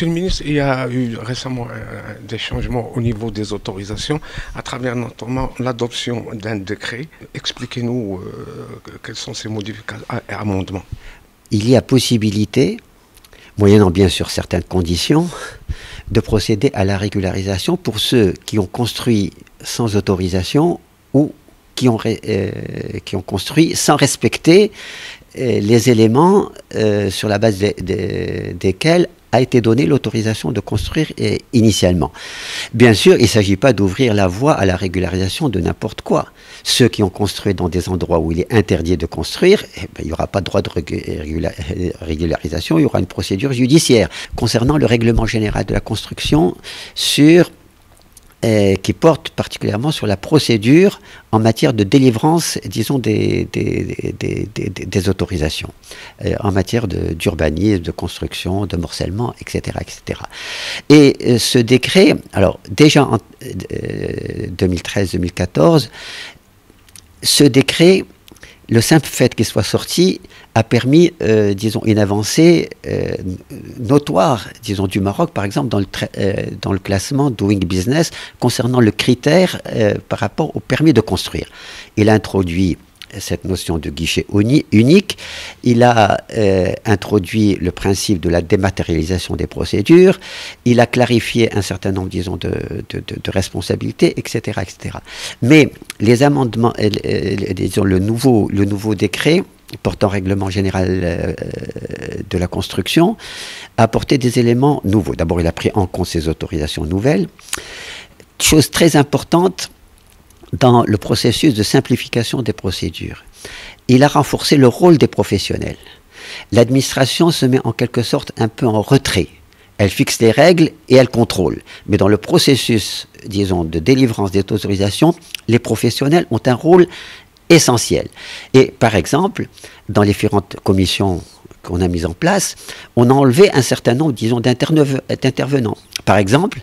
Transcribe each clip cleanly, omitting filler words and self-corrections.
Monsieur le ministre, il y a eu récemment des changements au niveau des autorisations à travers notamment l'adoption d'un décret. Expliquez-nous quels sont ces modifications et amendements. Il y a possibilité, moyennant bien sûr certaines conditions, de procéder à la régularisation pour ceux qui ont construit sans autorisation ou qui ont construit sans respecter les éléments sur la base desquels a été donnée l'autorisation de construire initialement. Bien sûr, il ne s'agit pas d'ouvrir la voie à la régularisation de n'importe quoi. Ceux qui ont construit dans des endroits où il est interdit de construire, il n'y aura pas de droit de régularisation, il y aura une procédure judiciaire. Concernant le règlement général de la construction qui porte particulièrement sur la procédure en matière de délivrance, disons, des autorisations, en matière d'urbanisme, de construction, de morcellement, etc., etc. Et ce décret, alors déjà en 2013-2014, ce décret, le simple fait qu'il soit sorti a permis, disons, une avancée notoire, disons, du Maroc, par exemple, dans le classement Doing Business concernant le critère par rapport au permis de construire. Il a introduit cette notion de guichet unique, il a introduit le principe de la dématérialisation des procédures, il a clarifié un certain nombre, disons, de responsabilités, etc., etc. Mais les amendements, disons, le nouveau décret portant règlement général de la construction a apporté des éléments nouveaux. D'abord, il a pris en compte ces autorisations nouvelles. Chose très importante, dans le processus de simplification des procédures, il a renforcé le rôle des professionnels. L'administration se met en quelque sorte un peu en retrait. Elle fixe les règles et elle contrôle. Mais dans le processus, disons, de délivrance des autorisations, les professionnels ont un rôle essentiel. Et par exemple, dans les différentes commissions qu'on a mises en place, on a enlevé un certain nombre, disons, d'intervenants. Par exemple,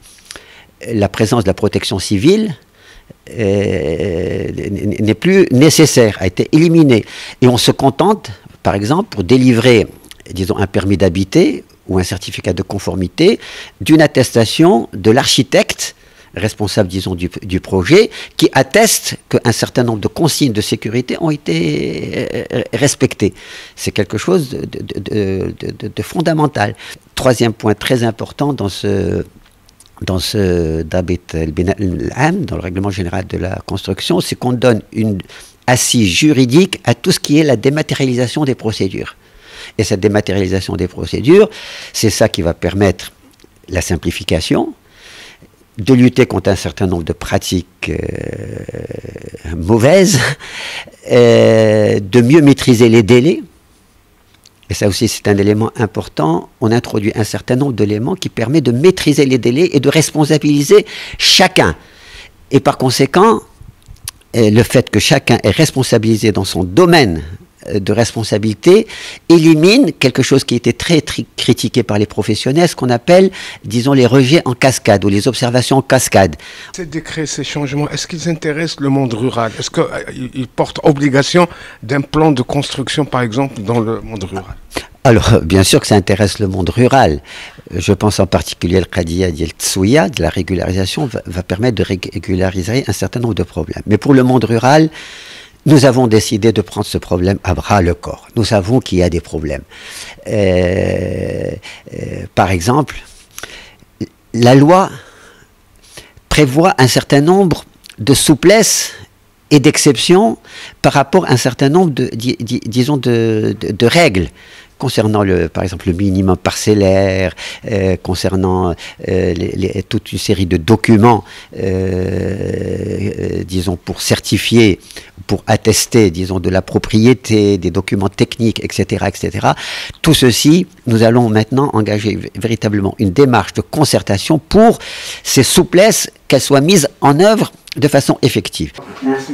la présence de la protection civile n'est plus nécessaire, a été éliminée. Et on se contente, par exemple, pour délivrer, disons, un permis d'habiter ou un certificat de conformité, d'une attestation de l'architecte responsable, disons, du projet, qui atteste qu'un certain nombre de consignes de sécurité ont été respectées. C'est quelque chose de fondamental. Troisième point très important dans le règlement général de la construction, c'est qu'on donne une assise juridique à tout ce qui est la dématérialisation des procédures. Et cette dématérialisation des procédures, c'est ça qui va permettre la simplification, de lutter contre un certain nombre de pratiques mauvaises, de mieux maîtriser les délais. Et ça aussi, c'est un élément important. On introduit un certain nombre d'éléments qui permettent de maîtriser les délais et de responsabiliser chacun. Et par conséquent, le fait que chacun est responsabilisé dans son domaine de responsabilité élimine quelque chose qui était très critiqué par les professionnels, ce qu'on appelle, disons, les rejets en cascade ou les observations en cascade. Ces décrets, ces changements, est-ce qu'ils intéressent le monde rural? Est-ce qu'ils portent obligation d'un plan de construction, par exemple, dans le monde rural? Alors, bien sûr que ça intéresse le monde rural. Je pense en particulier le Qadiyya Diyal Tsouya, de la régularisation, va permettre de régulariser un certain nombre de problèmes. Mais pour le monde rural, nous avons décidé de prendre ce problème à bras le corps. Nous savons qu'il y a des problèmes. Par exemple, la loi prévoit un certain nombre de souplesses et d'exceptions par rapport à un certain nombre de règles concernant, par exemple, le minimum parcellaire, concernant toute une série de documents, disons, pour certifier, pour attester, disons, de la propriété, des documents techniques, etc., etc. Tout ceci, nous allons maintenant engager véritablement une démarche de concertation pour ces souplesses, qu'elles soient mises en œuvre de façon effective. Merci.